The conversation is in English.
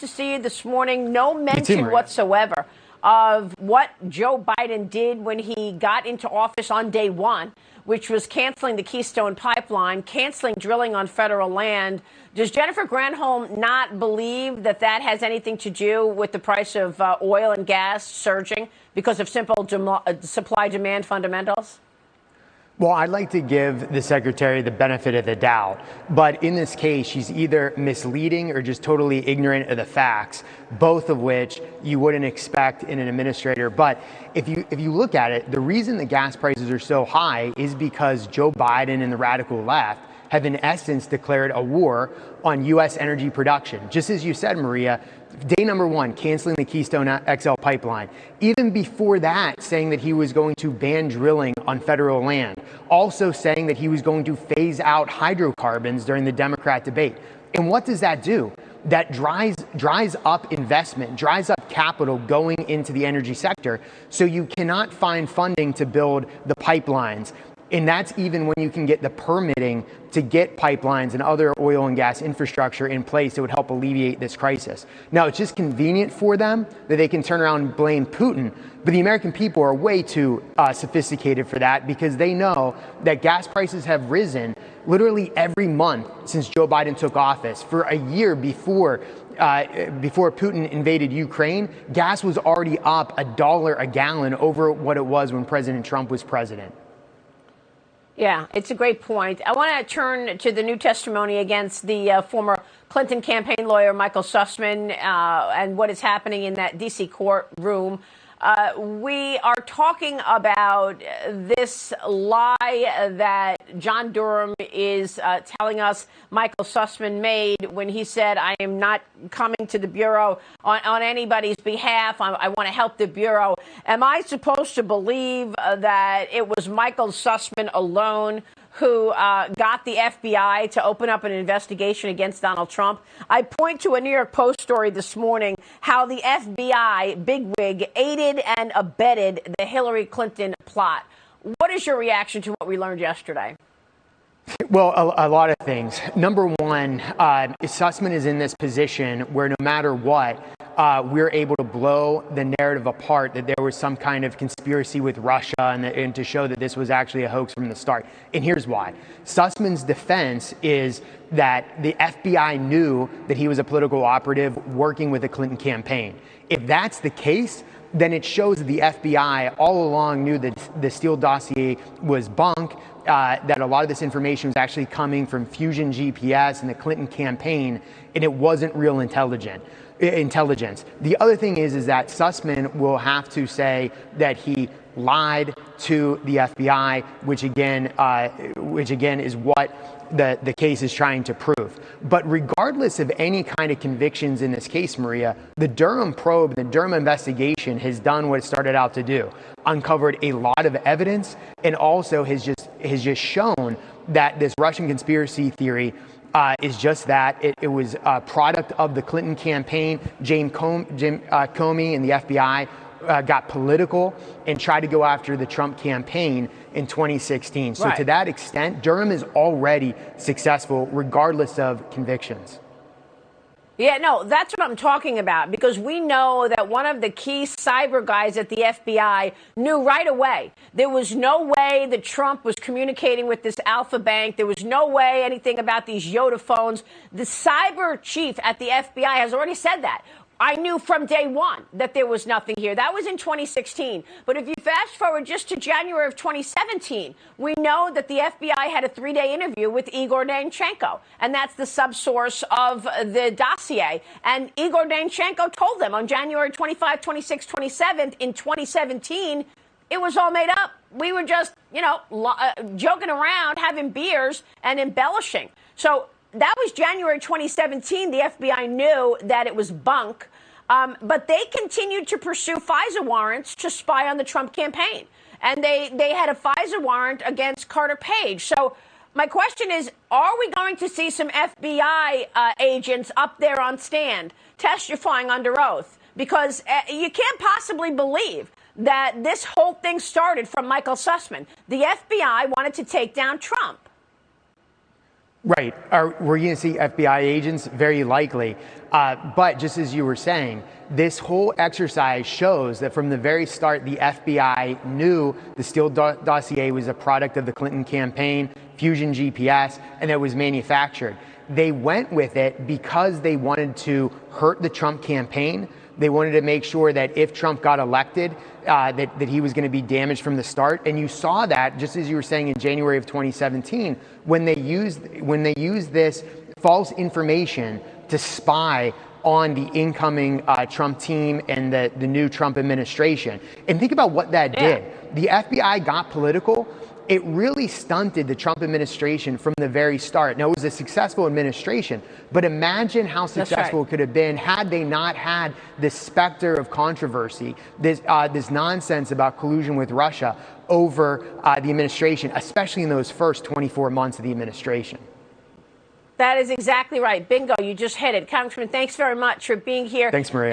to see you this morning. No mention whatsoever of what Joe Biden did when he got into office on day one, which was canceling the Keystone Pipeline, canceling drilling on federal land. Does Jennifer Granholm not believe that that has anything to do with the price of oil and gas surging because of simple supply-demand fundamentals? Well, I'd like to give the secretary the benefit of the doubt, but in this case, she's either misleading or just totally ignorant of the facts, both of which you wouldn't expect in an administrator. But if you look at it, the reason the gas prices are so high is because Joe Biden and the radical left have in essence declared a war on U.S. energy production. Just as you said, Maria, day number one, canceling the Keystone XL pipeline. Even before that, saying that he was going to ban drilling on federal land. Also saying that he was going to phase out hydrocarbons during the Democrat debate. And what does that do? That dries up investment, dries up capital going into the energy sector. So you cannot find funding to build the pipelines. And that's even when you can get the permitting to get pipelines and other oil and gas infrastructure in place that would help alleviate this crisis. Now, it's just convenient for them that they can turn around and blame Putin. But the American people are way too sophisticated for that, because they know that gas prices have risen literally every month since Joe Biden took office. For a year before Putin invaded Ukraine, gas was already up $1 a gallon over what it was when President Trump was president. Yeah, it's a great point. I want to turn to the new testimony against the former Clinton campaign lawyer, Michael Sussmann, and what is happening in that D.C. courtroom. We are talking about this lie that John Durham is telling us Michael Sussmann made when he said, I am not coming to the Bureau on anybody's behalf. I want to help the Bureau. Am I supposed to believe that it was Michael Sussmann alone who got the FBI to open up an investigation against Donald Trump? I point to a New York Post story this morning how the FBI bigwig aided and abetted the Hillary Clinton plot. What is your reaction to what we learned yesterday? Well, a lot of things. Number one, Sussmann is in this position where no matter what, we're able to blow the narrative apart that there was some kind of conspiracy with Russia and to show that this was actually a hoax from the start. And here's why. Sussmann's defense is that the FBI knew that he was a political operative working with the Clinton campaign. If that's the case, then it shows that the FBI all along knew that the Steele dossier was bunk, that a lot of this information was actually coming from Fusion GPS and the Clinton campaign, and it wasn't real intelligence. The other thing is that Sussmann will have to say that he lied to the FBI, which again is what the case is trying to prove. But regardless of any kind of convictions in this case, Maria, the Durham probe, the Durham investigation has done what it started out to do, uncovered a lot of evidence, and also has just shown that this Russian conspiracy theory is just that. It was a product of the Clinton campaign. Jim Comey and the FBI got political and tried to go after the Trump campaign in 2016. So to that extent, Durham is already successful regardless of convictions. Yeah, no, that's what I'm talking about, because we know that one of the key cyber guys at the FBI knew right away. There was no way that Trump was communicating with this Alpha Bank. There was no way anything about these Yoda phones. The cyber chief at the FBI has already said that. I knew from day one that there was nothing here. That was in 2016. But if you fast forward just to January of 2017, we know that the FBI had a 3-day interview with Igor Danchenko. And that's the subsource of the dossier. And Igor Danchenko told them on January 25, 26, 27 in 2017, it was all made up. We were just, joking around, having beers and embellishing. So that was January 2017. The FBI knew that it was bunk, but they continued to pursue FISA warrants to spy on the Trump campaign. And they had a FISA warrant against Carter Page. So my question is, are we going to see some FBI agents up there on stand testifying under oath? Because you can't possibly believe that this whole thing started from Michael Sussmann. The FBI wanted to take down Trump. Right. We're going to see FBI agents? Very likely. But just as you were saying, this whole exercise shows that from the very start, the FBI knew the Steele dossier was a product of the Clinton campaign, Fusion GPS, and it was manufactured. They went with it because they wanted to hurt the Trump campaign. They wanted to make sure that if Trump got elected, that he was going to be damaged from the start. And you saw that, just as you were saying, in January of 2017, when they used this false information to spy on the incoming Trump team and the new Trump administration. And think about what that did. The FBI got political. It really stunted the Trump administration from the very start. Now, it was a successful administration, but imagine how successful it could have been had they not had this specter of controversy, this nonsense about collusion with Russia over the administration, especially in those first 24 months of the administration. That is exactly right. Bingo, you just hit it. Congressman, thanks very much for being here. Thanks, Maria.